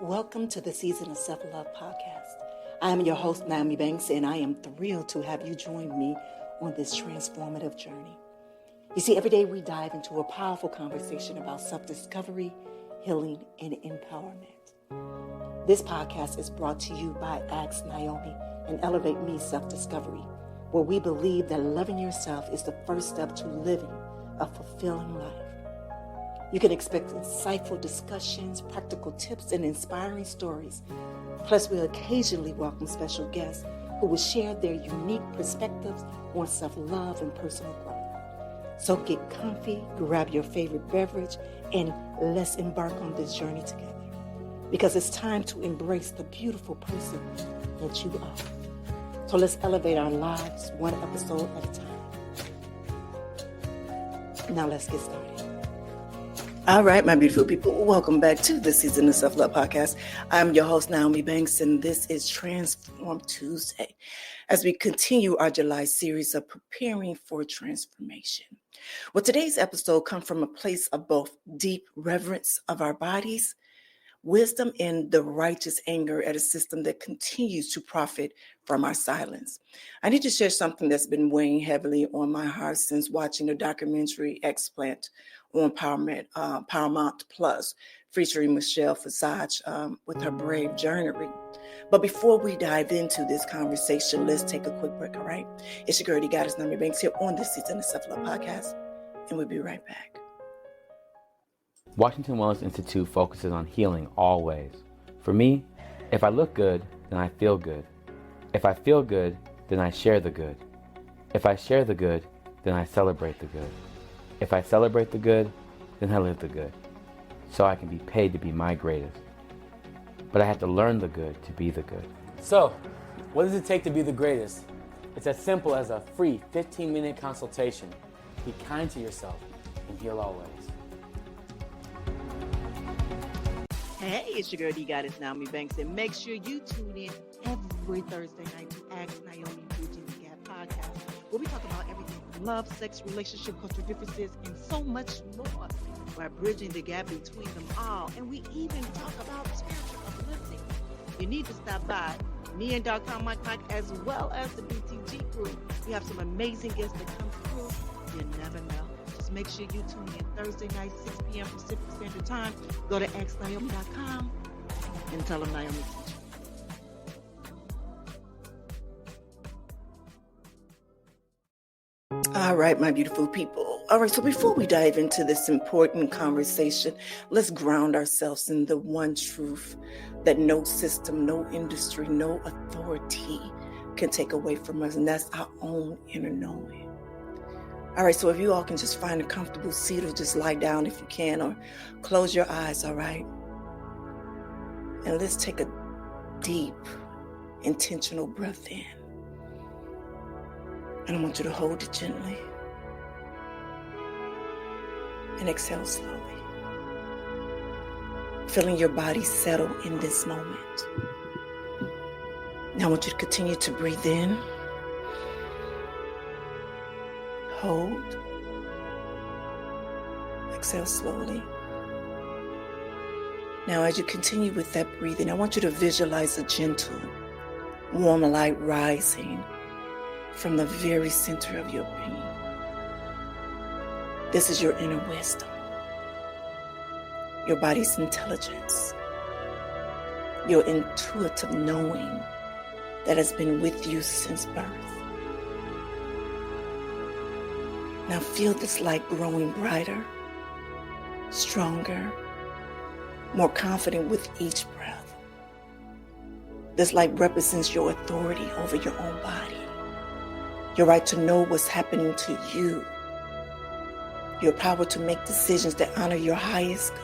Welcome to the Season of Self-Love podcast. I am your host, Nyomi Banks, and I am thrilled to have you join me on this transformative journey. You see, every day we dive into a powerful conversation about self-discovery, healing, and empowerment. This podcast is brought to you by Ask Nyomi and Elevate Me Self-Discovery, where we believe that loving yourself is the first step to living a fulfilling life. You can expect insightful discussions, practical tips, and inspiring stories. Plus, we'll occasionally welcome special guests who will share their unique perspectives on self-love and personal growth. So get comfy, grab your favorite beverage, and let's embark on this journey together. Because it's time to embrace the beautiful person that you are. So let's elevate our lives one episode at a time. Now let's get started. All right, my beautiful people, welcome back to the Season of Self-Love podcast. I'm your host, Nyomi Banks, and this is Transform Tuesday as we continue our July series of preparing for transformation. Well, today's episode comes from a place of both deep reverence of our bodies, wisdom, and the righteous anger at a system that continues to profit from our silence. I need to share something that's been weighing heavily on my heart since watching the documentary Explant on Paramount Plus, featuring Michelle Visage with her brave journey. But before we dive into this conversation, let's take a quick break, all right? It's your girl, the goddess, Nyomi Banks, here on the Season of Self-Love podcast, and we'll be right back. Washington Wellness Institute focuses on healing always. For me, if I look good, then I feel good. If I feel good, then I share the good. If I share the good, then I celebrate the good. If I celebrate the good, then I live the good, so I can be paid to be my greatest. But I have to learn the good to be the good. So, what does it take to be the greatest? It's as simple as a free 15-minute consultation. Be kind to yourself and heal always. Hey, it's your girl, the goddess, Nyomi Banks, and make sure you tune in every Thursday night to Ask Nyomi Bridging the Gap podcast, where we talk about everything from love, sex, relationship, cultural differences, and so much more. We're bridging the gap between them all, and we even talk about spiritual uplifting. You need to stop by me and Dr. Mike, as well as the BTG group. We have some amazing guests that come through. You never know. Just make sure you tune in Thursday night, 6 p.m. Pacific Standard Time. Go to xnaomi.com and tell them Nyomi teacher. All right, my beautiful people. All right, so before we dive into this important conversation, let's ground ourselves in the one truth that no system, no industry, no authority can take away from us, and that's our own inner knowing. All right, so if you all can just find a comfortable seat or just lie down if you can, or close your eyes, all right? And let's take a deep, intentional breath in. And I want you to hold it gently. And exhale slowly. Feeling your body settle in this moment. Now I want you to continue to breathe in. Hold. Exhale slowly. Now as you continue with that breathing, I want you to visualize a gentle, warm light rising from the very center of your being. This is your inner wisdom, your body's intelligence, your intuitive knowing that has been with you since birth. Now feel this light growing brighter, stronger, more confident with each breath. This light represents your authority over your own body, your right to know what's happening to you, your power to make decisions that honor your highest good.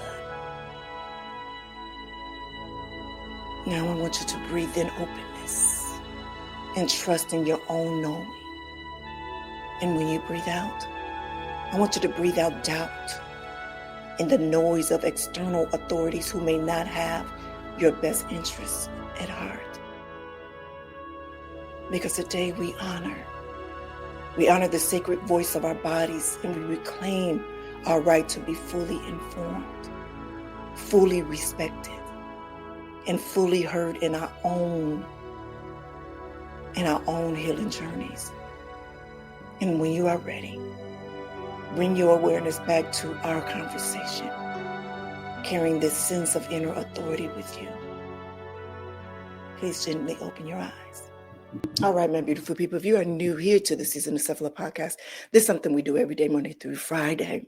Now I want you to breathe in openness and trust in your own knowing. And when you breathe out, I want you to breathe out doubt and the noise of external authorities who may not have your best interests at heart. Because today we honor the sacred voice of our bodies, and we reclaim our right to be fully informed, fully respected, and fully heard in our own healing journeys. And when you are ready, bring your awareness back to our conversation, carrying this sense of inner authority with you. Please gently open your eyes. All right, my beautiful people, if you are new here to the Season of Self-Love podcast, this is something we do every day, Monday through Friday.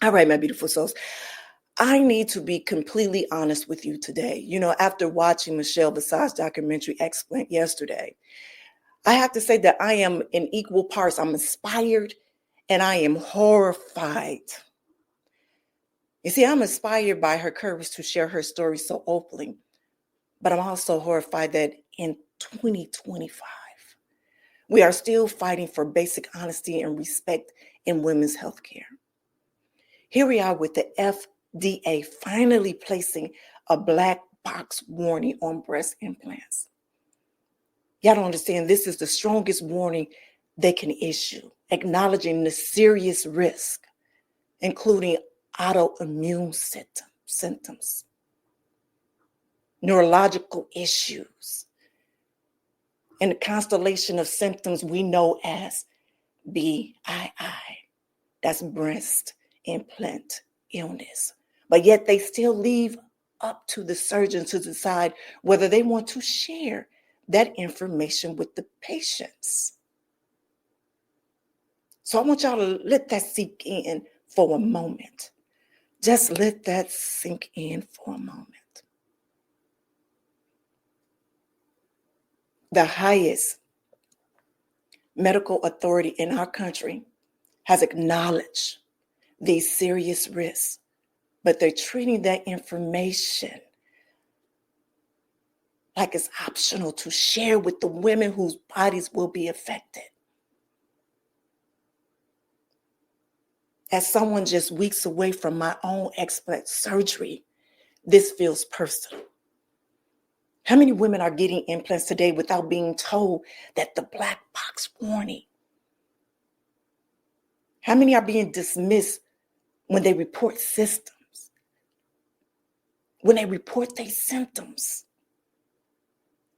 All right, my beautiful souls, I need to be completely honest with you today. After watching Michelle Visage documentary Explant yesterday, I have to say that I am in equal parts. I'm inspired and I am horrified. You see, I'm inspired by her courage to share her story so openly, but I'm also horrified that in 2025, we are still fighting for basic honesty and respect in women's health care. Here we are with the FDA finally placing a black box warning on breast implants. Y'all don't understand, this is the strongest warning they can issue, acknowledging the serious risk, including autoimmune symptoms, neurological issues, and the constellation of symptoms we know as BII. That's breast implant illness. But yet they still leave up to the surgeon to decide whether they want to share that information with the patients. So I want y'all to let that sink in for a moment. Just let that sink in for a moment. The highest medical authority in our country has acknowledged these serious risks, but they're treating that information like it's optional to share with the women whose bodies will be affected. As someone just weeks away from my own explant surgery, this feels personal. How many women are getting implants today without being told that the black box warning? How many are being dismissed when they report symptoms? When they report their symptoms?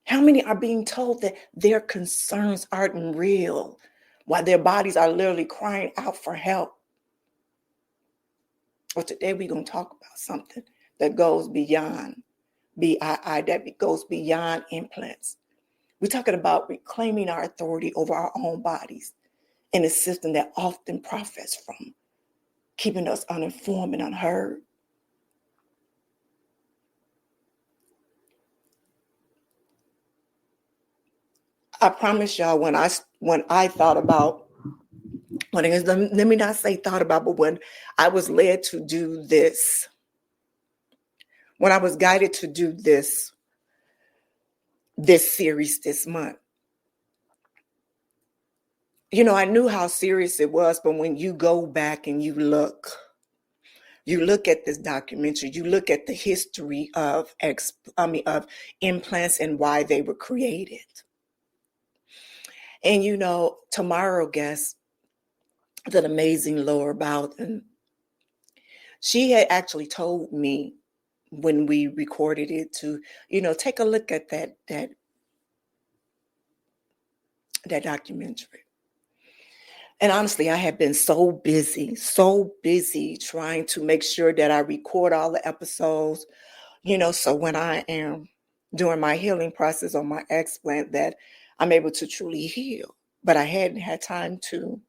How many are being told that their concerns aren't real while their bodies are literally crying out for help? Well, today we're going to talk about something that goes beyond BII, that goes beyond implants. We're talking about reclaiming our authority over our own bodies in a system that often profits from keeping us uninformed and unheard. I promise y'all, when I thought about, let me not say thought about, but when I was led to do this, when I was guided to do this series this month, I knew how serious it was, but when you go back and you look at this documentary, you look at the history of implants and why they were created. And tomorrow guest is an amazing Laura Bowden. She had actually told me when we recorded it to, take a look at that documentary. And honestly, I have been so busy trying to make sure that I record all the episodes, so when I am doing my healing process on my explant, that I'm able to truly heal. But I hadn't had time to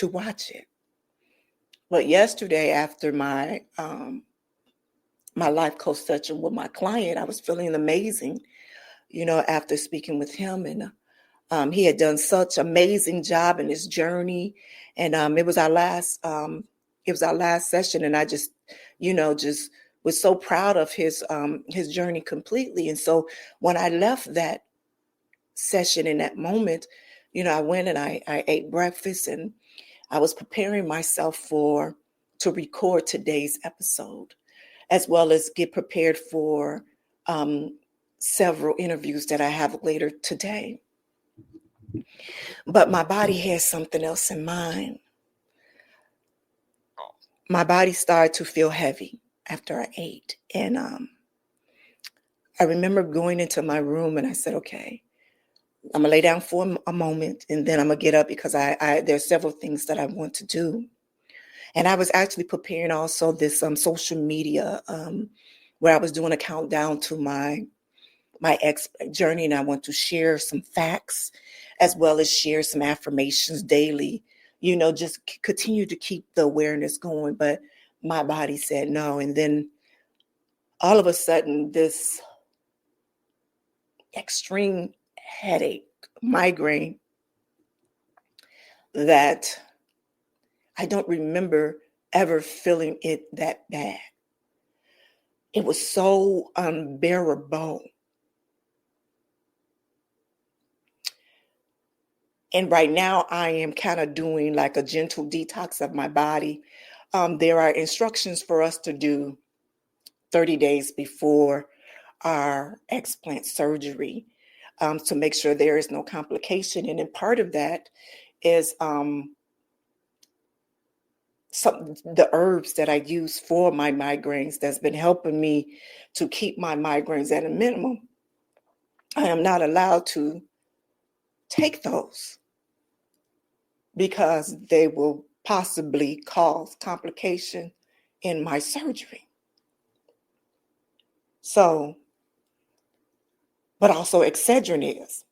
watch it. But yesterday, after my my life coach session with my client, I was feeling amazing, after speaking with him, and he had done such amazing job in his journey, and it was our last session, and I just was so proud of his journey completely. And so when I left that session in that moment, I went and I ate breakfast, and I was preparing myself to record today's episode, as well as get prepared for several interviews that I have later today. But my body has something else in mind. My body started to feel heavy after I ate. And I remember going into my room and I said, okay, I'm gonna lay down for a moment and then I'm gonna get up because there's several things that I want to do. And I was actually preparing also this social media where I was doing a countdown to my journey, and I want to share some facts as well as share some affirmations daily, just continue to keep the awareness going. But my body said no. And then all of a sudden, this extreme headache, migraine that I don't remember ever feeling it that bad. It was so unbearable. And right now I am kind of doing like a gentle detox of my body. There are instructions for us to do 30 days before our explant surgery to make sure there is no complication. And then part of that is the herbs that I use for my migraines that's been helping me to keep my migraines at a minimum. I am not allowed to take those because they will possibly cause complication in my surgery. So, but also Excedrin is.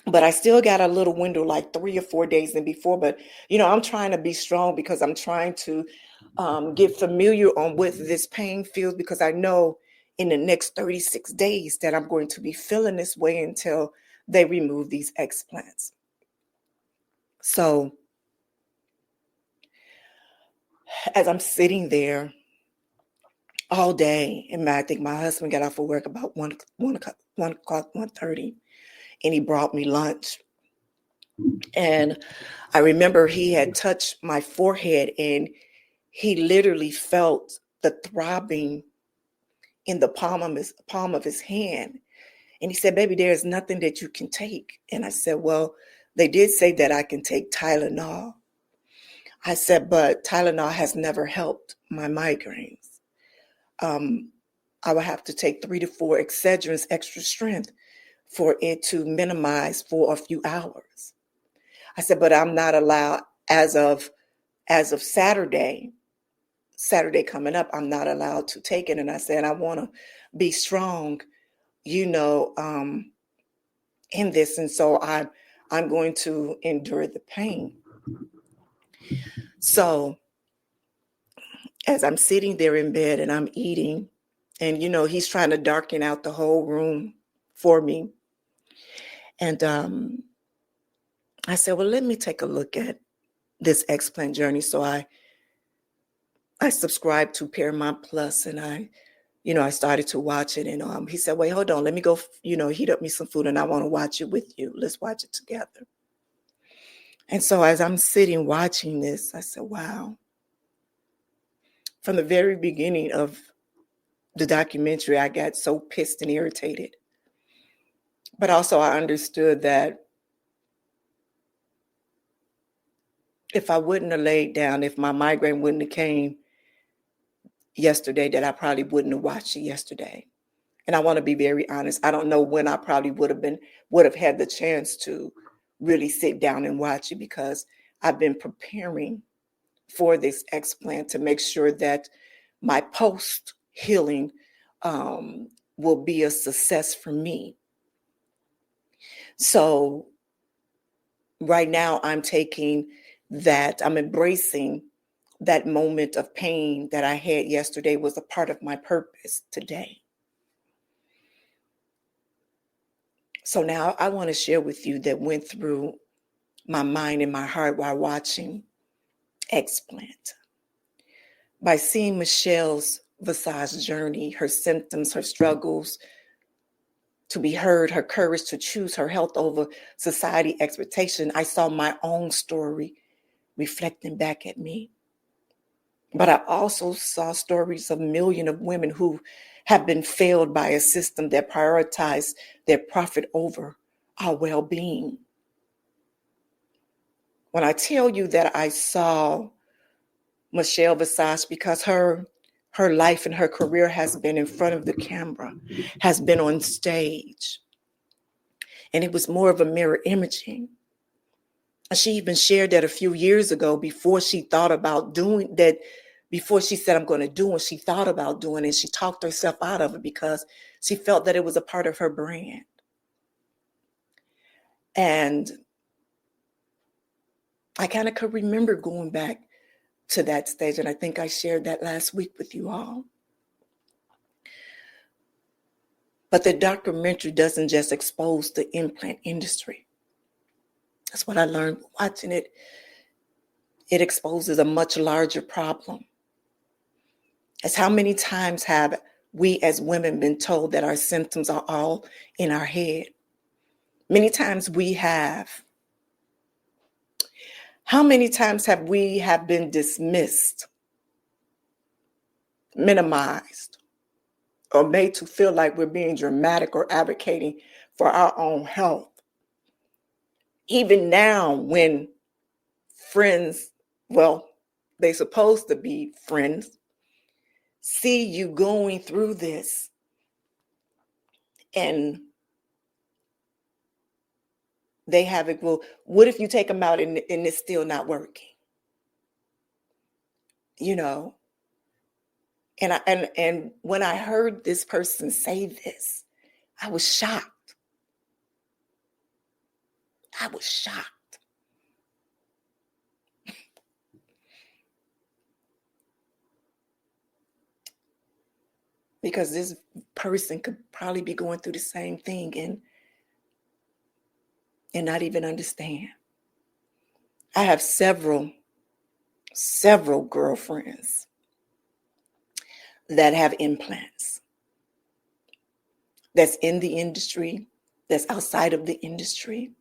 But I still got a little window, like 3 or 4 days in before. But, I'm trying to be strong because I'm trying to get familiar on what this pain feels, because I know in the next 36 days that I'm going to be feeling this way until they remove these explants. So as I'm sitting there all day, and I think my husband got off of work about 1:30, and he brought me lunch. And I remember he had touched my forehead and he literally felt the throbbing in the palm of his hand. And he said, baby, there's nothing that you can take. And I said, well, they did say that I can take Tylenol. I said, but Tylenol has never helped my migraines. I would have to take 3 to 4 Excedrins extra strength for it to minimize for a few hours. I said, but I'm not allowed as of Saturday coming up, I'm not allowed to take it. And I said, I want to be strong, in this. And so I'm going to endure the pain. So as I'm sitting there in bed and I'm eating, and, he's trying to darken out the whole room for me. And I said, well, let me take a look at this explant journey. So I subscribed to Paramount Plus, and I started to watch it. And he said, wait, hold on, let me go, heat up me some food, and I want to watch it with you. Let's watch it together. And so as I'm sitting watching this, I said, wow. From the very beginning of the documentary, I got so pissed and irritated. But also I understood that if I wouldn't have laid down, if my migraine wouldn't have came yesterday, that I probably wouldn't have watched it yesterday. And I want to be very honest. I don't know when I probably would have had the chance to really sit down and watch it, because I've been preparing for this explant to make sure that my post healing will be a success for me. So right now I'm embracing that moment of pain that I had yesterday was a part of my purpose today. So now I want to share with you that went through my mind and my heart while watching Explant. By seeing Michelle's Visage journey, her symptoms, her struggles to be heard, her courage to choose her health over society expectation, I saw my own story reflecting back at me. But I also saw stories of millions of women who have been failed by a system that prioritized their profit over our well-being. When I tell you that I saw Michelle Visage, because her her life and her career has been in front of the camera, has been on stage. And it was more of a mirror imaging. She even shared that a few years ago before she thought about doing that, before she said, I'm going to do it, she thought about doing it. She talked herself out of it because she felt that it was a part of her brand. And I kind of could remember going back to that stage. And I think I shared that last week with you all. But the documentary doesn't just expose the implant industry. That's what I learned watching it. It exposes a much larger problem. As how many times have we as women been told that our symptoms are all in our head? Many times we have. How many times have we been dismissed, minimized, or made to feel like we're being dramatic or advocating for our own health? Even now when friends, well, they supposed to be friends, see you going through this, and they have it, well, what if you take them out and it's still not working? You know, and when I heard this person say this, I was shocked. I was shocked. Because this person could probably be going through the same thing and not even understand. I have several girlfriends that have implants, that's in the industry, that's outside of the industry,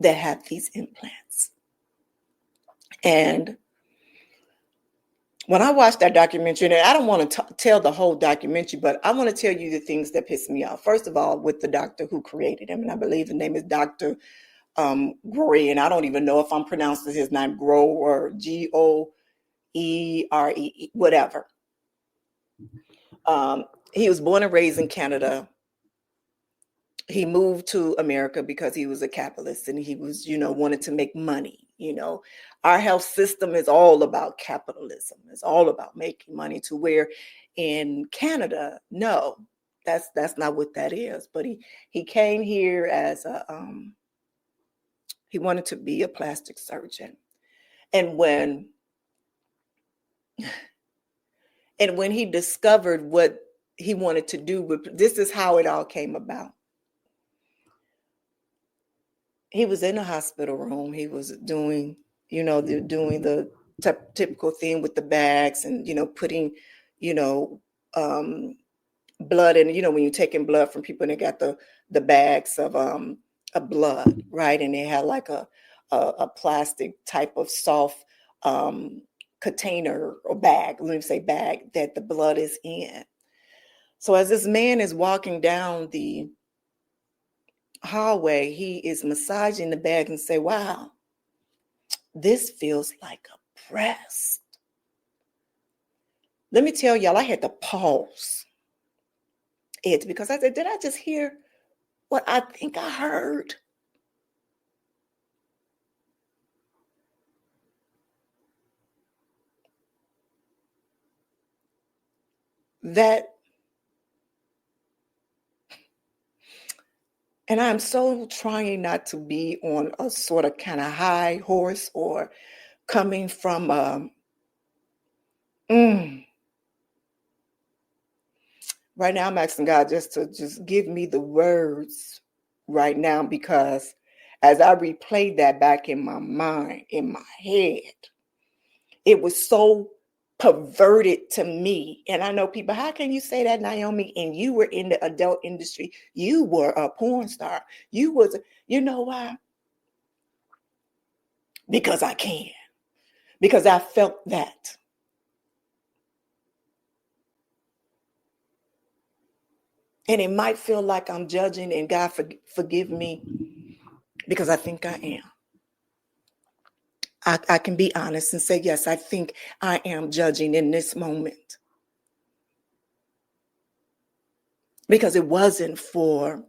that have these implants. And when I watched that documentary, and I don't want to tell the whole documentary, but I want to tell you the things that pissed me off. First of all, with the doctor who created him, and I believe the name is Dr. Groe, and I don't even know if I'm pronouncing his name Groe or Goere, whatever. He was born and raised in Canada. He moved to America because he was a capitalist and he was, wanted to make money. Our health system is all about capitalism. It's all about making money, to where in Canada, no, that's not what that is. But he came here as he wanted to be a plastic surgeon. And when he discovered what he wanted to do, this is how it all came about. He was in a hospital room. He was doing the typical thing with the bags and, putting, blood in, when you're taking blood from people and they got the bags of blood, right? And they had like a plastic type of soft container or bag, let me say bag, that the blood is in. So as this man is walking down the hallway, he is massaging the bag and say, wow, this feels like a breast. Let me tell y'all, I had to pause it because I said, did I just hear what I think I heard? And I'm so trying not to be on a sort of kind of high horse or coming from right now I'm asking God just to give me the words right now, because as I replayed that back in my mind, in my head, it was so perverted to me. And I know people, how can you say that, Nyomi? And you were in the adult industry. You were a porn star. You know why? Because I can. Because I felt that. And it might feel like I'm judging, and God forgive me, because I think I am. I can be honest and say, yes, I think I am judging in this moment. because it wasn't for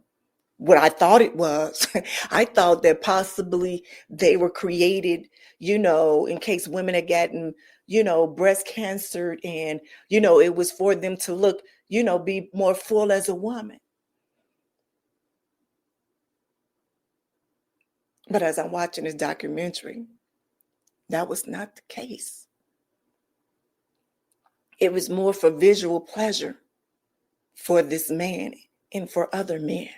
what I thought it was. I thought that possibly they were created, in case women had gotten, breast cancer, and, it was for them to look, be more full as a woman. But as I'm watching this documentary, that was not the case. It was more for visual pleasure for this man and for other men.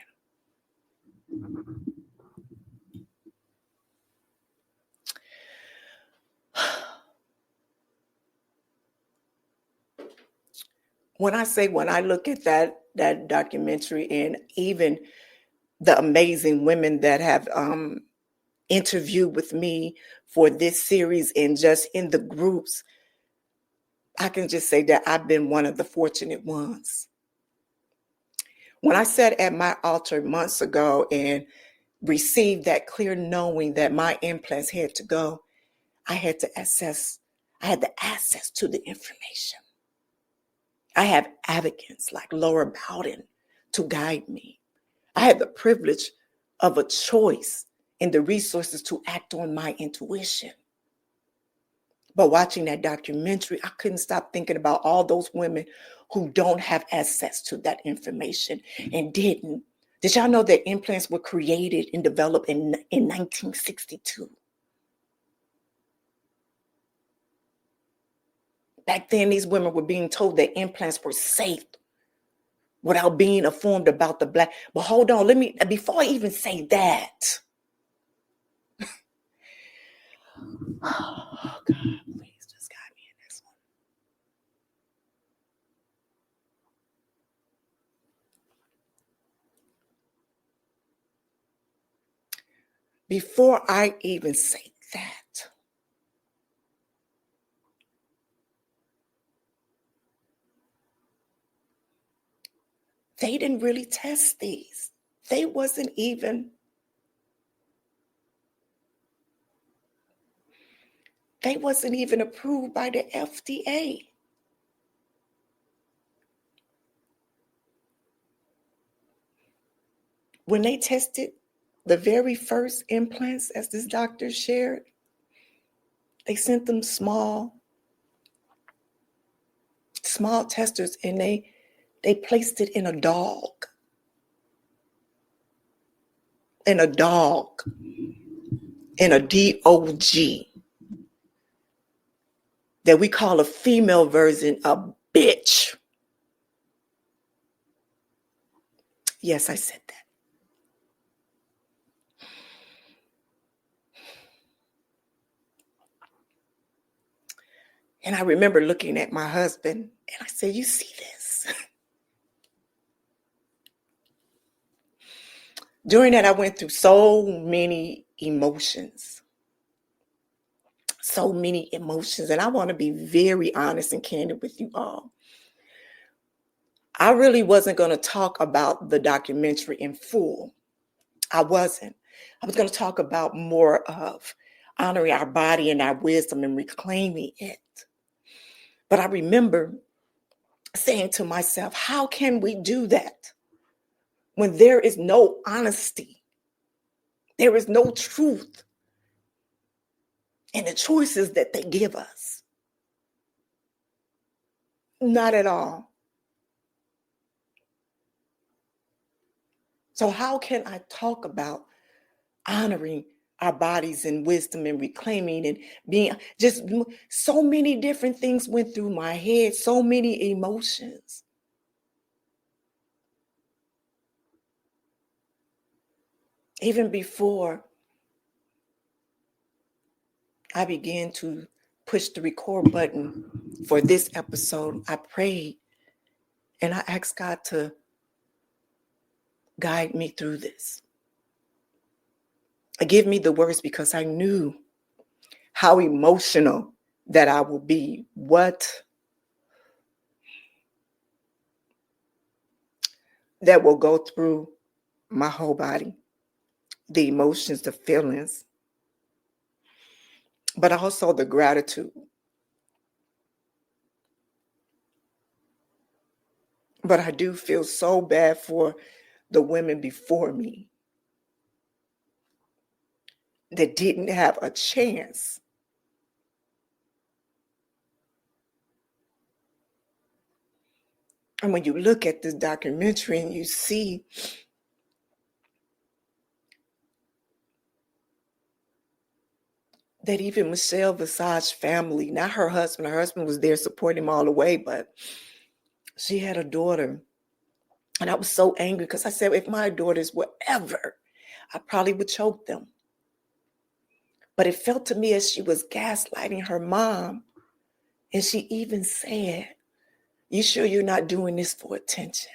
When I look at that documentary, and even the amazing women that have interviewed with me for this series and just in the groups, I can just say that I've been one of the fortunate ones. When I sat at my altar months ago and received that clear knowing that my implants had to go, I had the access to the information. I have advocates like Laura Bowden to guide me. I had the privilege of a choice and the resources to act on my intuition. But watching that documentary, I couldn't stop thinking about all those women who don't have access to that information and didn't. Did y'all know that implants were created and developed in 1962? Back then, these women were being told that implants were safe without being informed about the black. But hold on, before I even say that. Oh, God, please just guide me in this one. Before I even say that, they didn't really test these. They wasn't even approved by the FDA. When they tested the very first implants, as this doctor shared, they sent them small testers, and they placed it in a dog. In a dog. In a dog. That we call a female version a bitch. Yes, I said that. And I remember looking at my husband and I said, you see this? During that, I went through so many emotions. And I want to be very honest and candid with you all. I really wasn't going to talk about the documentary in full. I wasn't. I was going to talk about more of honoring our body and our wisdom and reclaiming it. But I remember saying to myself, how can we do that when there is no honesty? There is no truth in the choices that they give us. Not at all. So how can I talk about honoring our bodies and wisdom and reclaiming and being just so many different things went through my head, so many emotions. Even before I began to push the record button for this episode, I prayed and I asked God to guide me through this. Give me the words, because I knew how emotional that I will be. That will go through my whole body. The emotions, the feelings, but also the gratitude But I do feel so bad for the women before me that didn't have a chance. And when you look at this documentary and you see that even Michelle Visage family, not her husband was there supporting him all the way, but she had a daughter. And I was so angry because I said, if my daughters were ever, I probably would choke them. But it felt to me as she was gaslighting her mom. And she even said, you sure you're not doing this for attention?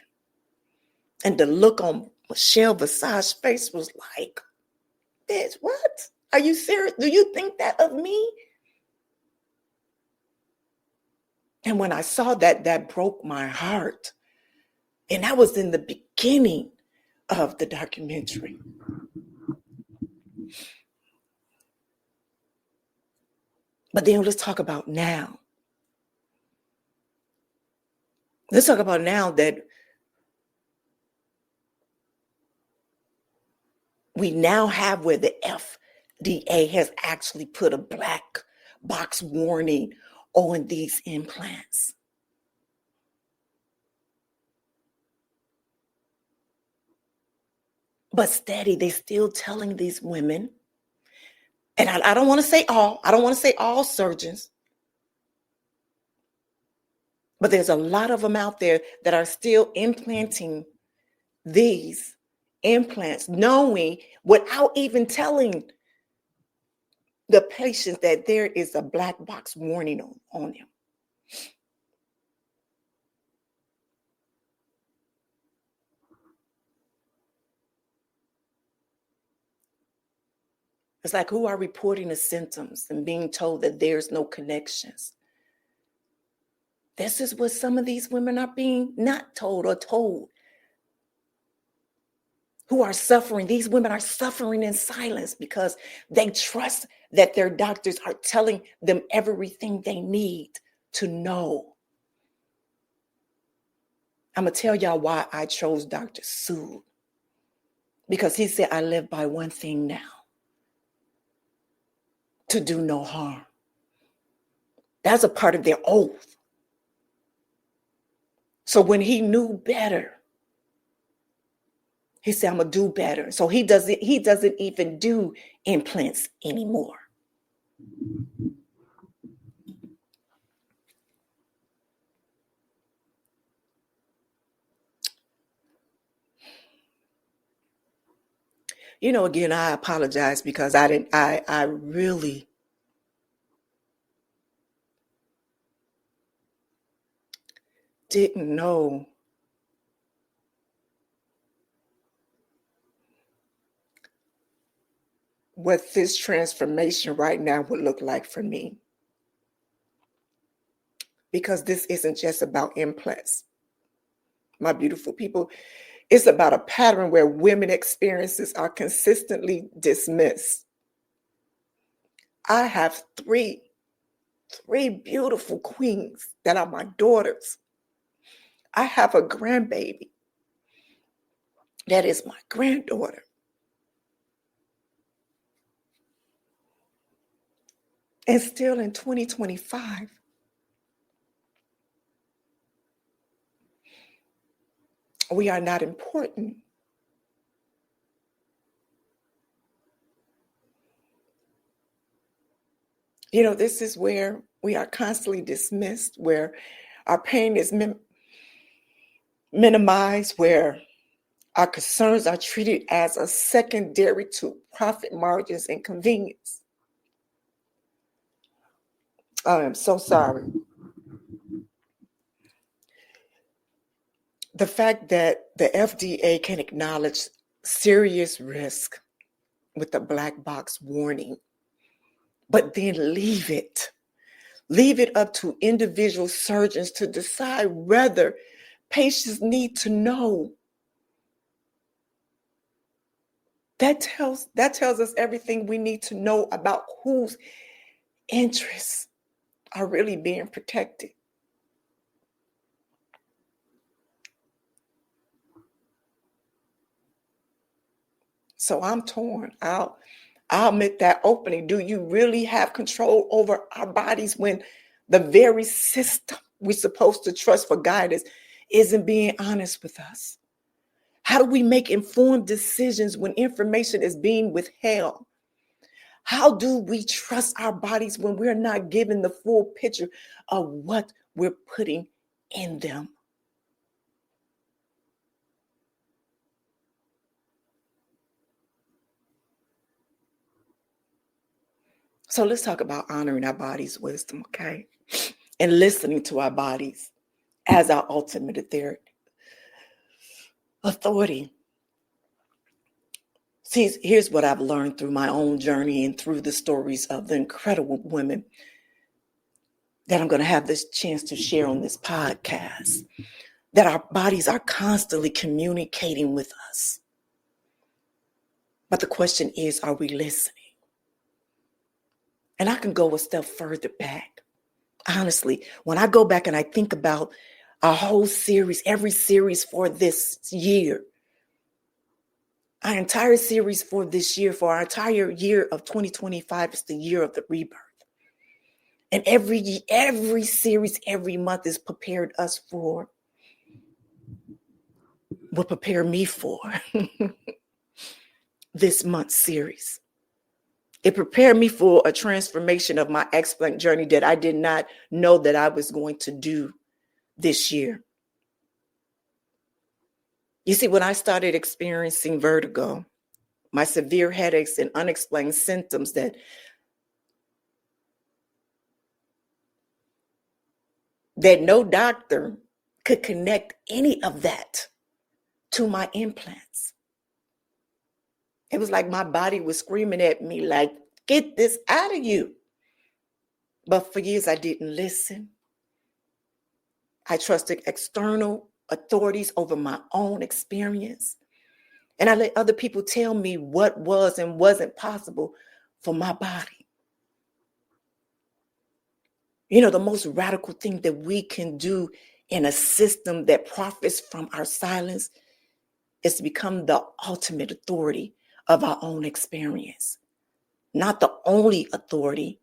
And the look on Michelle Visage's face was like, bitch, what? Are you serious? Do you think that of me? And when I saw that, that broke my heart. And that was in the beginning of the documentary. But then let's talk about now. Let's talk about now that we now have where the FDA has actually put a black box warning on these implants. But steady, they're still telling these women, and I don't want to say all surgeons, but there's a lot of them out there that are still implanting these implants, knowing without even telling the patients that there is a black box warning on them. It's like, who are reporting the symptoms and being told that there's no connections? This is what some of these women are being not told or told, who are suffering. These women are suffering in silence because they trust that their doctors are telling them everything they need to know. I'm going to tell y'all why I chose Dr. Sood. Because he said, I live by one thing now: to do no harm. That's a part of their oath. So when he knew better, he said, I'm gonna do better. So he doesn't even do implants anymore. You know, again, I apologize because I really didn't know what this transformation right now would look like for me. Because this isn't just about implants, my beautiful people. It's about a pattern where women experiences are consistently dismissed. I have three beautiful queens that are my daughters. I have a grandbaby that is my granddaughter. And still in 2025, we are not important. You know, this is where we are constantly dismissed, where our pain is minimized, where our concerns are treated as a secondary to profit margins and convenience. I am so sorry. The fact that the FDA can acknowledge serious risk with the black box warning, but then leave it up to individual surgeons to decide whether patients need to know. That tells us everything we need to know about whose interests are really being protected. So I'm torn. I'll make that opening. Do you really have control over our bodies when the very system we're supposed to trust for guidance isn't being honest with us? How do we make informed decisions when information is being withheld? How do we trust our bodies when we're not given the full picture of what we're putting in them? So let's talk about honoring our body's wisdom, okay? And listening to our bodies as our ultimate authority. See, here's what I've learned through my own journey and through the stories of the incredible women that I'm going to have this chance to share on this podcast, that our bodies are constantly communicating with us. But the question is, are we listening? And I can go a step further back. Honestly, when I go back and I think about our whole series, every series for this year, our entire series for this year, for our entire year of 2025 is the year of the rebirth. And every series, every month is prepared us for, will prepare me for this month's series. It prepared me for a transformation of my Explant journey that I did not know that I was going to do this year. You see, when I started experiencing vertigo, my severe headaches and unexplained symptoms that no doctor could connect any of that to my implants. It was like my body was screaming at me like, get this out of you. But for years, I didn't listen. I trusted external authorities over my own experience. And I let other people tell me what was and wasn't possible for my body. You know, the most radical thing that we can do in a system that profits from our silence is to become the ultimate authority of our own experience. Not the only authority.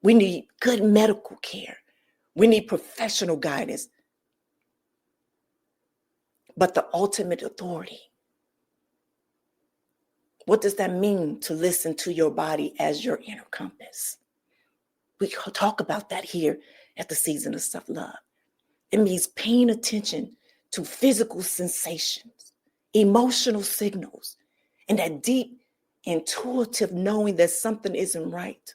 We need good medical care. We need professional guidance. But the ultimate authority. What does that mean to listen to your body as your inner compass? We talk about that here at the Season of Self-Love. It means paying attention to physical sensations, emotional signals, and that deep, intuitive knowing that something isn't right.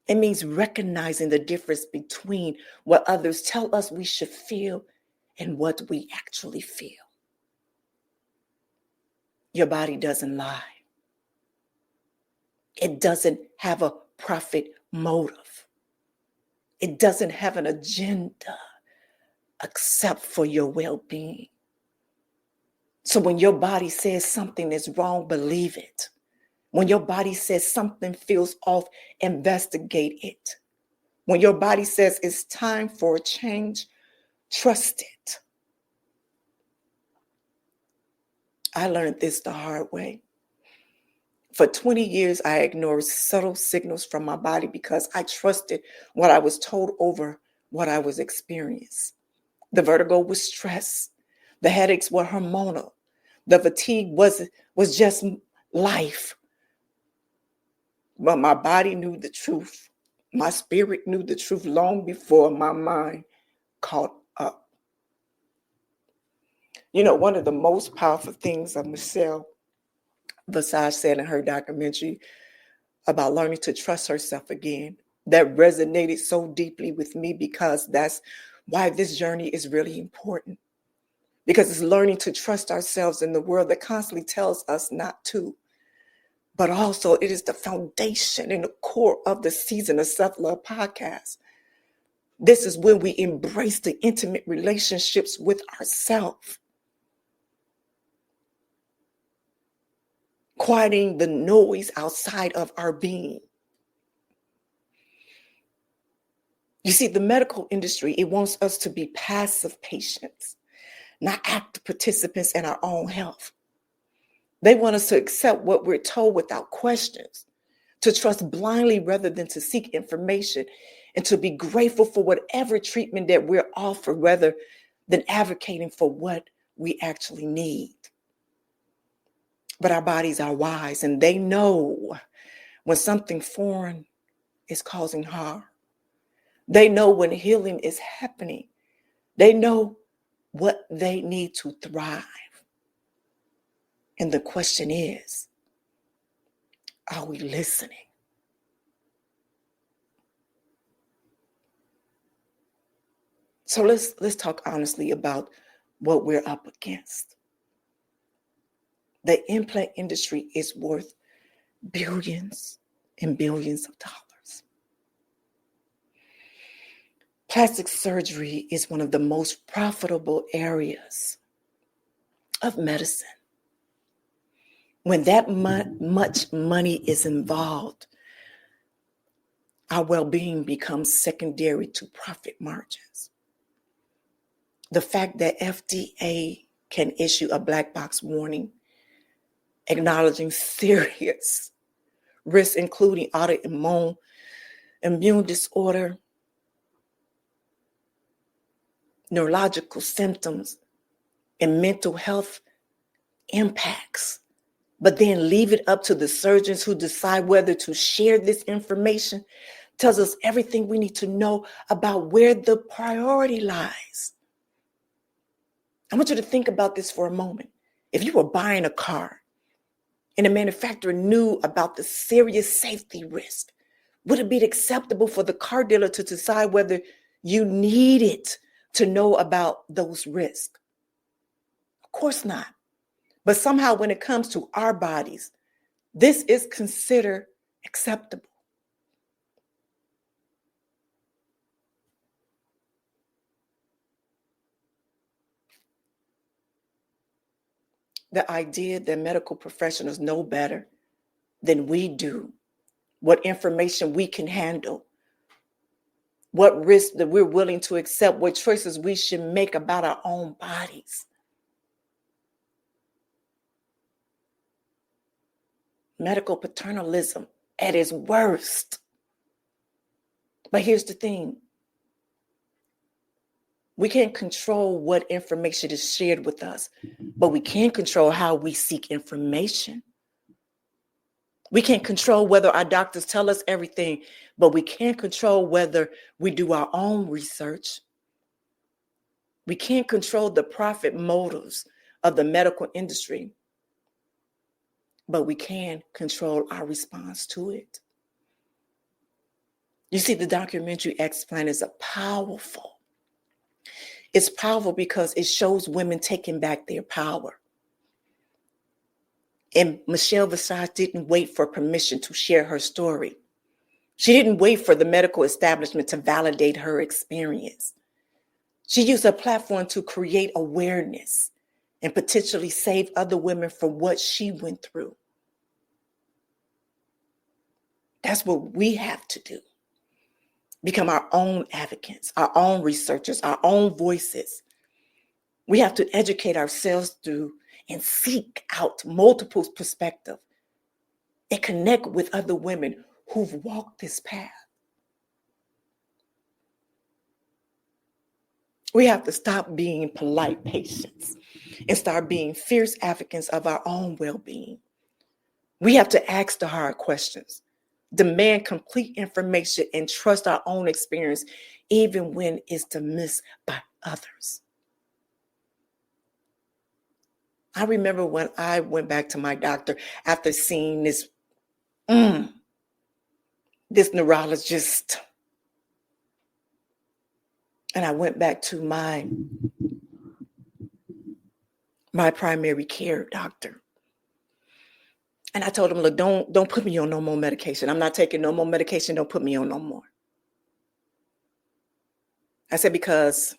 It means recognizing the difference between what others tell us we should feel and what we actually feel. Your body doesn't lie. It doesn't have a profit motive. It doesn't have an agenda except for your well-being. So when your body says something is wrong, believe it. When your body says something feels off, investigate it. When your body says it's time for a change, trust it. I learned this the hard way. For 20 years, I ignored subtle signals from my body because I trusted what I was told over what I was experiencing. The vertigo was stress. The headaches were hormonal. The fatigue was just life. But my body knew the truth. My spirit knew the truth long before my mind caught up. You know, one of the most powerful things of Michelle Visage said in her documentary about learning to trust herself again, that resonated so deeply with me because that's why this journey is really important. Because it's learning to trust ourselves in the world that constantly tells us not to. But also it is the foundation and the core of the Season of Self-Love podcast. This is when we embrace the intimate relationships with ourselves. Quieting the noise outside of our being. You see, the medical industry, it wants us to be passive patients, not active participants in our own health. They want us to accept what we're told without questions, to trust blindly rather than to seek information, and to be grateful for whatever treatment that we're offered rather than advocating for what we actually need. But our bodies are wise, and they know when something foreign is causing harm. They know when healing is happening. They know what they need to thrive. And the question is, are we listening? So let's talk honestly about what we're up against. The implant industry is worth billions and billions of dollars. Plastic surgery is one of the most profitable areas of medicine. When that much money is involved, our well-being becomes secondary to profit margins. The fact that FDA can issue a black box warning acknowledging serious risks, including autoimmune immune disorder, neurological symptoms, and mental health impacts, but then leave it up to the surgeons who decide whether to share this information, tells us everything we need to know about where the priority lies. I want you to think about this for a moment. If you were buying a car and the manufacturer knew about the serious safety risk, would it be acceptable for the car dealer to decide whether you needed to know about those risks? Of course not. But somehow when it comes to our bodies, this is considered acceptable. The idea that medical professionals know better than we do what information we can handle, what risks that we're willing to accept, what choices we should make about our own bodies. Medical paternalism at its worst. But here's the thing. We can't control what information is shared with us, but we can control how we seek information. We can't control whether our doctors tell us everything, but we can control whether we do our own research. We can't control the profit motives of the medical industry, but we can control our response to it. You see, the documentary Explant is powerful. It's powerful because it shows women taking back their power. And Michelle Visage didn't wait for permission to share her story. She didn't wait for the medical establishment to validate her experience. She used her platform to create awareness and potentially save other women from what she went through. That's what we have to do. Become our own advocates, our own researchers, our own voices. We have to educate ourselves through and seek out multiple perspectives and connect with other women who've walked this path. We have to stop being polite patients and start being fierce advocates of our own well-being. We have to ask the hard questions, demand complete information, and trust our own experience, even when it's dismissed by others. I remember when I went back to my doctor after seeing this neurologist, and I went back to my primary care doctor. And I told him, look, don't put me on no more medication. I'm not taking no more medication. Don't put me on no more. I said, because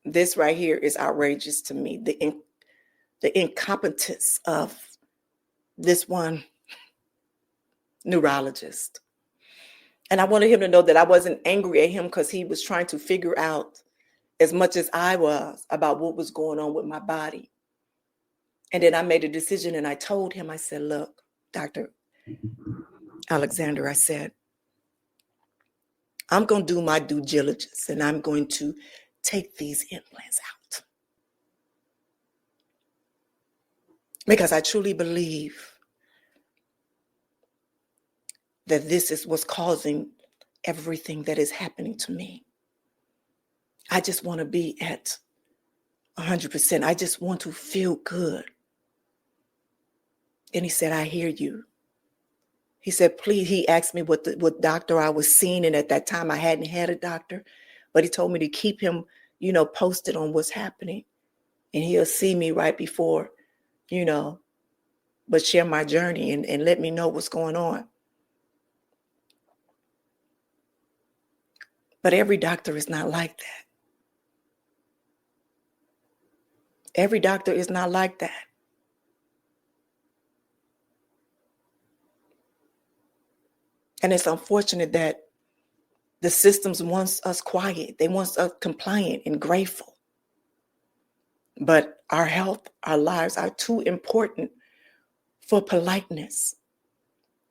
this right here is outrageous to me. The incompetence of this one neurologist. And I wanted him to know that I wasn't angry at him because he was trying to figure out as much as I was about what was going on with my body. And then I made a decision and I told him, I said, look, Dr. Alexander, I said, I'm going to do my due diligence and I'm going to take these implants out. Because I truly believe that this is what's causing everything that is happening to me. I just want to be at 100%. I just want to feel good. And he said, I hear you. He said, please, he asked me what doctor I was seeing. And at that time, I hadn't had a doctor. But he told me to keep him, posted on what's happening. And he'll see me right before, but share my journey and let me know what's going on. But every doctor is not like that. Every doctor is not like that. And it's unfortunate that the systems want us quiet. They want us compliant and grateful. But our health, our lives are too important for politeness.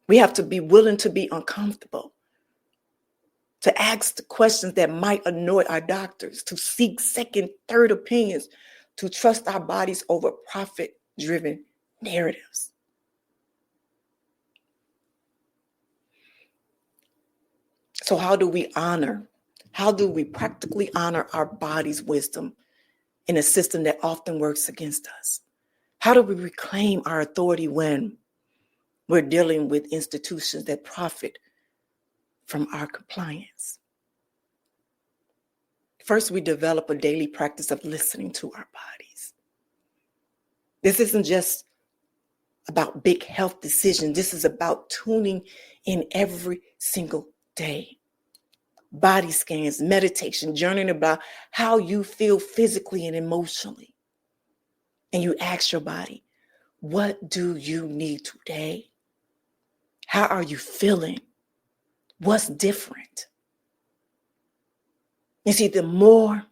We have to be willing to be uncomfortable, to ask the questions that might annoy our doctors, to seek second, third opinions, to trust our bodies over profit-driven narratives. So how do we practically honor our body's wisdom in a system that often works against us? How do we reclaim our authority when we're dealing with institutions that profit from our compliance? First, we develop a daily practice of listening to our bodies. This isn't just about big health decisions. This is about tuning in every single day. Body scans, meditation, journaling about how you feel physically and emotionally. And you ask your body, what do you need today? How are you feeling? What's different? You see, the more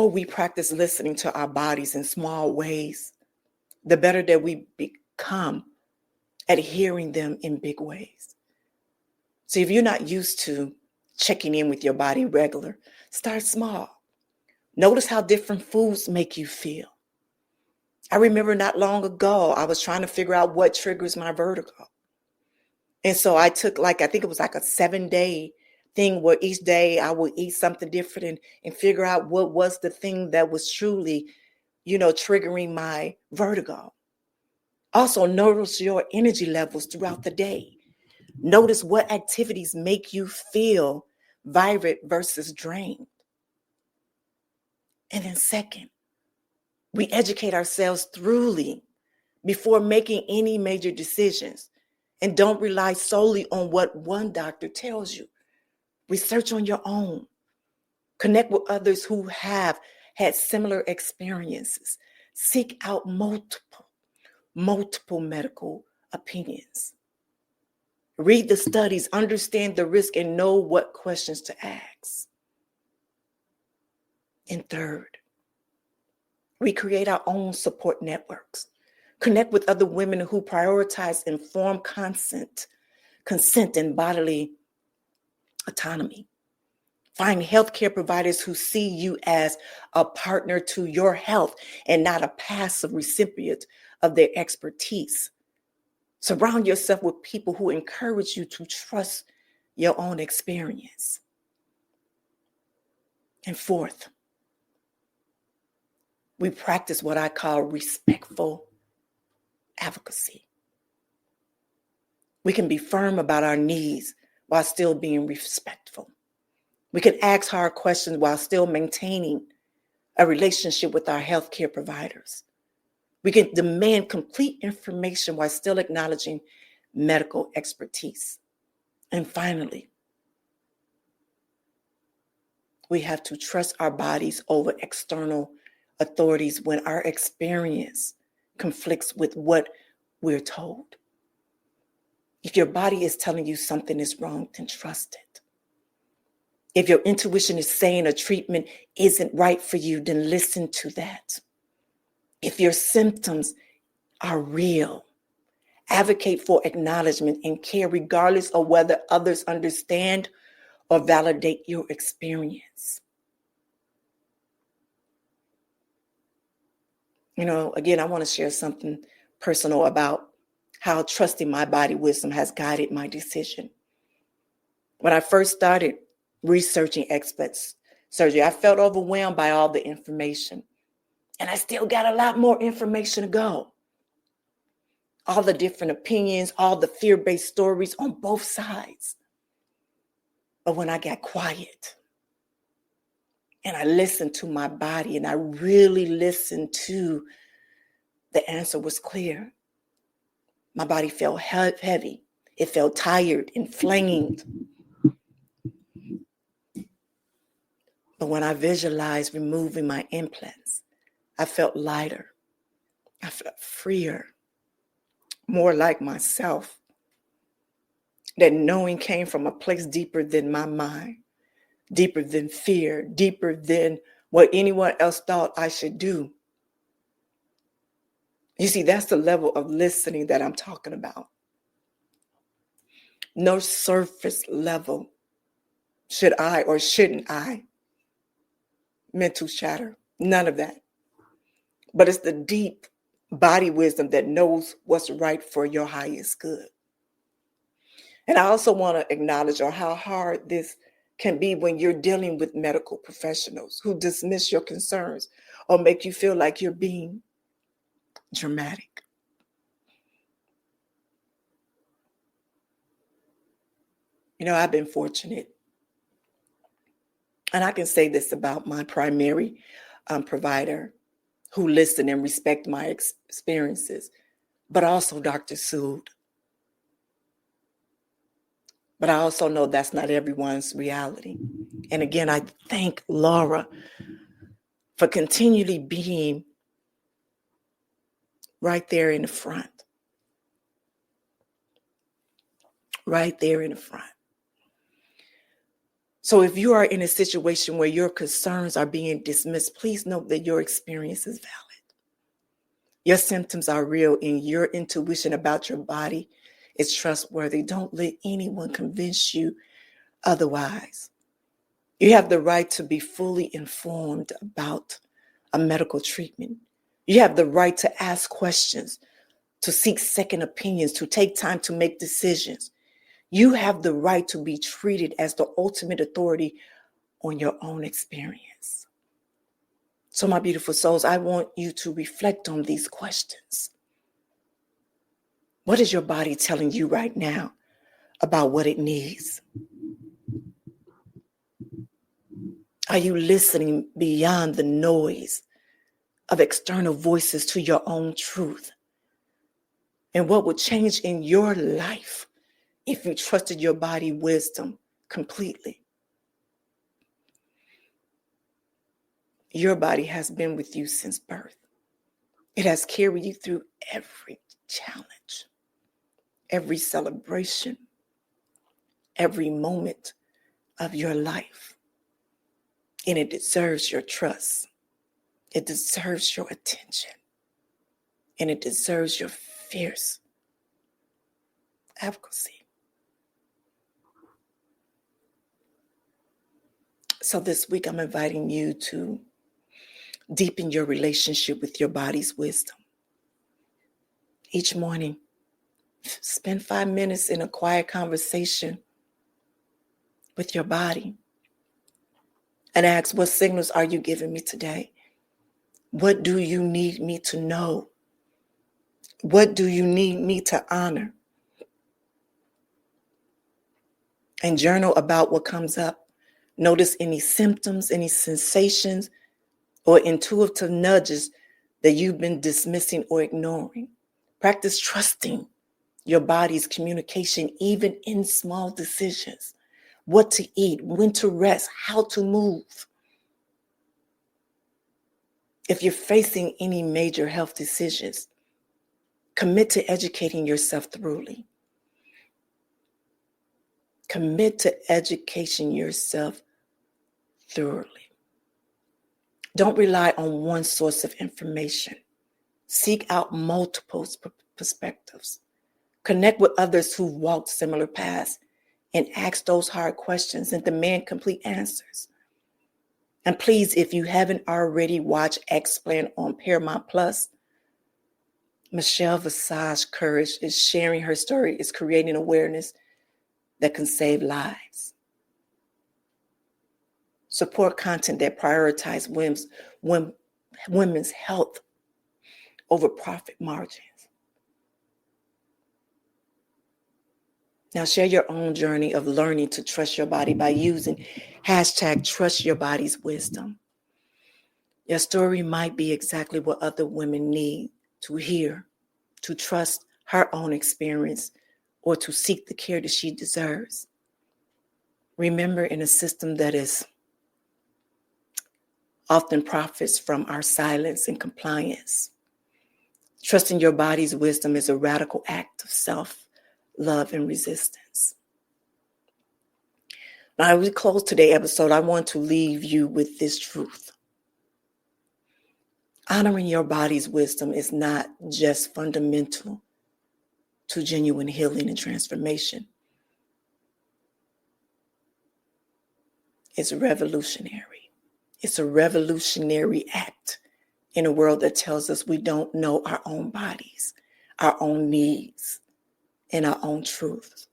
we practice listening to our bodies in small ways, the better that we become at hearing them in big ways. So if you're not used to checking in with your body regular, start small. Notice how different foods make you feel. I remember not long ago, I was trying to figure out what triggers my vertigo. And so I took I think it was like a 7-day thing where each day I would eat something different and figure out what was the thing that was truly, triggering my vertigo. Also, notice your energy levels throughout the day. Notice what activities make you feel vibrant versus drained. And then second, we educate ourselves thoroughly before making any major decisions and don't rely solely on what one doctor tells you. Research on your own. Connect with others who have had similar experiences. Seek out multiple medical opinions. Read the studies, understand the risk, and know what questions to ask. And third, we create our own support networks. Connect with other women who prioritize informed consent and bodily autonomy. Find healthcare providers who see you as a partner to your health and not a passive recipient of their expertise. Surround yourself with people who encourage you to trust your own experience. And fourth, we practice what I call respectful advocacy. We can be firm about our needs while still being respectful. We can ask hard questions while still maintaining a relationship with our healthcare providers. We can demand complete information while still acknowledging medical expertise. And finally, we have to trust our bodies over external authorities when our experience conflicts with what we're told. If your body is telling you something is wrong, then trust it. If your intuition is saying a treatment isn't right for you, then listen to that. If your symptoms are real, advocate for acknowledgement and care regardless of whether others understand or validate your experience. Again, I want to share something personal about how trusting my body wisdom has guided my decision. When I first started researching explant surgery, I felt overwhelmed by all the information. And I still got a lot more information to go. All the different opinions, all the fear-based stories on both sides. But when I got quiet and I listened to my body and I really listened to, the answer was clear. My body felt heavy. It felt tired, inflamed. But when I visualized removing my implants, I felt lighter. I felt freer, more like myself. That knowing came from a place deeper than my mind, deeper than fear, deeper than what anyone else thought I should do. You see, that's the level of listening that I'm talking about. No surface level should I or shouldn't I mental chatter. None of that. But it's the deep body wisdom that knows what's right for your highest good. And I also want to acknowledge how hard this can be when you're dealing with medical professionals who dismiss your concerns or make you feel like you're being dramatic. I've been fortunate. And I can say this about my primary provider who listen and respect my experiences, but also Dr. Sood. But I also know that's not everyone's reality. And again, I thank Laura for continually being right there in the front. Right there in the front. So if you are in a situation where your concerns are being dismissed, please note that your experience is valid. Your symptoms are real and your intuition about your body is trustworthy. Don't let anyone convince you otherwise. You have the right to be fully informed about a medical treatment. You have the right to ask questions, to seek second opinions, to take time to make decisions. You have the right to be treated as the ultimate authority on your own experience. So, my beautiful souls, I want you to reflect on these questions. What is your body telling you right now about what it needs? Are you listening beyond the noise of external voices to your own truth? And what would change in your life if you trusted your body wisdom completely? Your body has been with you since birth. It has carried you through every challenge, every celebration, every moment of your life. And it deserves your trust. It deserves your attention. And it deserves your fierce advocacy. So this week, I'm inviting you to deepen your relationship with your body's wisdom. Each morning, spend 5 minutes in a quiet conversation with your body and ask, what signals are you giving me today? What do you need me to know? What do you need me to honor? And journal about what comes up. Notice any symptoms, any sensations, or intuitive nudges that you've been dismissing or ignoring. Practice trusting your body's communication, even in small decisions. What to eat, when to rest, how to move. If you're facing any major health decisions, commit to educating yourself thoroughly. Commit to educating yourself thoroughly. Don't rely on one source of information. Seek out multiple perspectives. Connect with others who've walked similar paths and ask those hard questions and demand complete answers. And please, if you haven't already watched Explant on Paramount Plus, Michelle Visage courage is sharing her story, is creating awareness that can save lives. Support content that prioritizes women's health over profit margins. Now share your own journey of learning to trust your body by using #TrustYourBody'sWisdom. Your story might be exactly what other women need to hear, to trust her own experience, or to seek the care that she deserves. Remember, in a system that is often profits from our silence and compliance, trusting your body's wisdom is a radical act of self-love and resistance. Now, as we close today's episode, I want to leave you with this truth. Honoring your body's wisdom is not just fundamental to genuine healing and transformation. It's revolutionary. It's a revolutionary act in a world that tells us we don't know our own bodies, our own needs, and our own truths.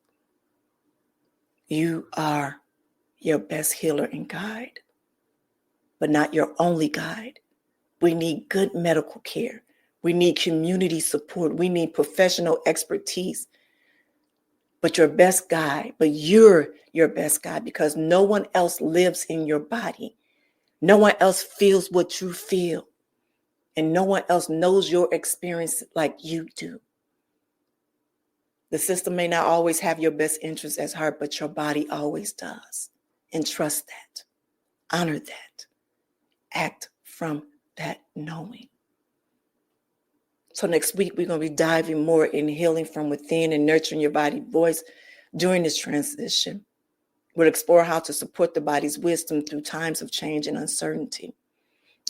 You are your best healer and guide, but not your only guide. We need good medical care. We need community support. We need professional expertise. But you're your best guide because no one else lives in your body. No one else feels what you feel. And no one else knows your experience like you do. The system may not always have your best interests at heart, but your body always does. And trust that. Honor that. Act from that knowing. So next week, we're going to be diving more in healing from within and nurturing your body's voice during this transition. We'll explore how to support the body's wisdom through times of change and uncertainty.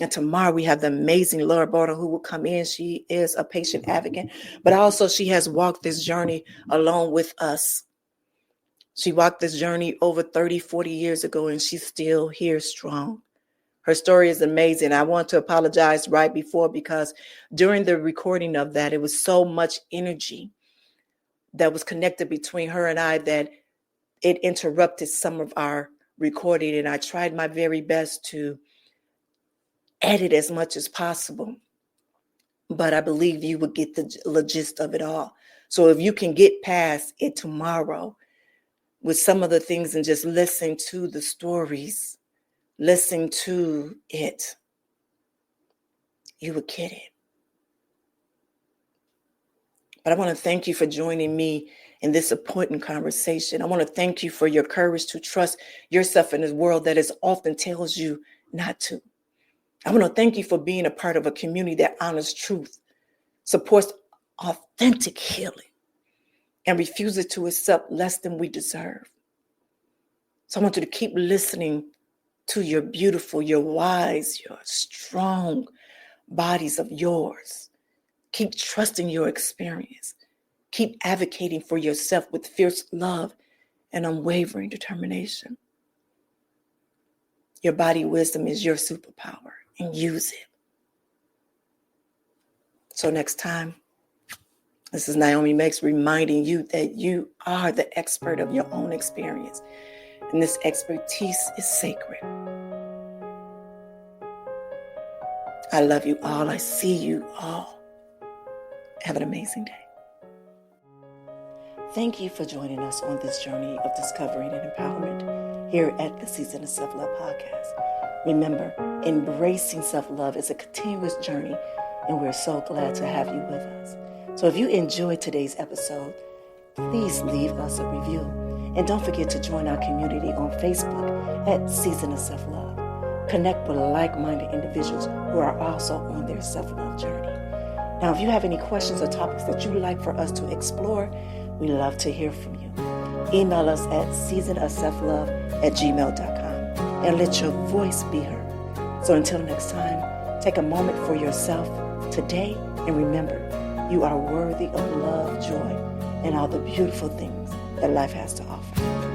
And tomorrow we have the amazing Laura Barter who will come in. She is a patient advocate, but also she has walked this journey along with us. She walked this journey over 30, 40 years ago, and she's still here strong. Her story is amazing. I want to apologize right before because during the recording of that, it was so much energy that was connected between her and I that it interrupted some of our recording. And I tried my very best to edit as much as possible. But I believe you would get the gist of it all. So if you can get past it tomorrow with some of the things and just listen to the stories, listen to it, you would get it. But I want to thank you for joining me in this important conversation. I want to thank you for your courage to trust yourself in this world that is often tells you not to. I want to thank you for being a part of a community that honors truth, supports authentic healing, and refuses to accept less than we deserve. So I want you to keep listening to your beautiful, your wise, your strong bodies of yours. Keep trusting your experience. Keep advocating for yourself with fierce love and unwavering determination. Your body wisdom is your superpower, and use it. So next time, this is Nyomi Banks reminding you that you are the expert of your own experience, and this expertise is sacred. I love you all. I see you all. Have an amazing day. Thank you for joining us on this journey of discovering and empowerment here at the Season of Self-Love podcast. Remember, embracing self-love is a continuous journey, and we're so glad to have you with us. So if you enjoyed today's episode, please leave us a review. And don't forget to join our community on Facebook at Season of Self-Love. Connect with like-minded individuals who are also on their self-love journey. Now, if you have any questions or topics that you'd like for us to explore, we love to hear from you. Email us at seasonofselflove@gmail.com. and let your voice be heard. So until next time, take a moment for yourself today and remember, you are worthy of love, joy, and all the beautiful things that life has to offer.